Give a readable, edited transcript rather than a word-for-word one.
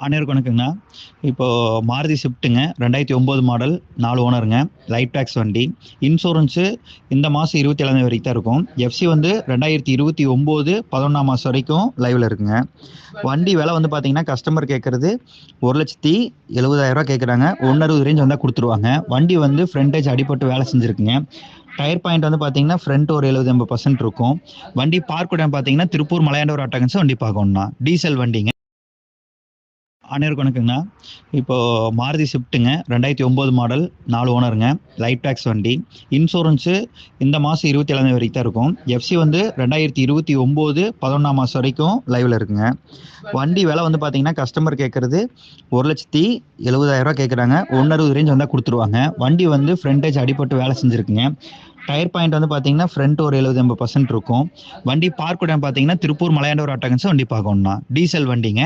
அனைவருக்கும் வணக்கங்கண்ணா. இப்போ Maruti ஸ்விஃப்ட்டுங்க 2009 model 4 ஓனருங்க. Light tax வண்டி. இன்சூரன்ஸு இந்த மாதம் 27 வரைக்கும் தான் இருக்கும். எஃப்சி வந்து 2029 11ஆம் மாதம் வரைக்கும் லைவில் இருக்குங்க. வண்டி விலை வந்து பார்த்தீங்கன்னா கஸ்டமர் கேட்குறது 1,70,000 கேட்குறாங்க. 160 ரேஞ்ச் வந்தால் கொடுத்துருவாங்க. வண்டி வந்து ஃப்ரண்டேஜ் அடிபட்டு வேலை செஞ்சுருக்குங்க. டயர் பாயிண்ட் வந்து பார்த்தீங்கன்னா ஃப்ரண்ட் ஒரு 70-80% இருக்கும். வண்டி பார்க் இடம் பார்த்தீங்கன்னா திருப்பூர் மலையாண்டவர் ஆட்டோகன்ஸ் வண்டி பார்க்கணும்ண்ணா. டீசல் வண்டிங்க. அனைவருக்கும் வணக்கங்கண்ணா. இப்போ மாருதி ஸ்விஃப்ட்டுங்க 2009 மாடல் 4 ஓனருங்க. லைட் டேக்ஸ் வண்டி. இன்சூரன்ஸு இந்த மாதம் 27 வரைக்கும் தான் இருக்கும். எஃப்சி வந்து 2029 11ஆம் மாதம் வரைக்கும் லைவில் இருக்குங்க. வண்டி விலை வந்து பார்த்தீங்கன்னா கஸ்டமர் கேட்குறது 1,70,000 கேட்குறாங்க. 160 ரேஞ்ச் வந்தால் கொடுத்துருவாங்க. வண்டி வந்து ஃப்ரண்டேஜ் அடிபட்டு வேலை செஞ்சுருக்குங்க. டயர் பாயிண்ட் வந்து பார்த்தீங்கன்னா ஃப்ரண்ட் ஒரு 70-80% இருக்கும். வண்டி பார்க் இடம் பார்த்தீங்கன்னா திருப்பூர் மலையாண்டவர் ஆட்டோகன்ஸ் வண்டி பார்க்கணும்ண்ணா. டீசல் வண்டிங்க.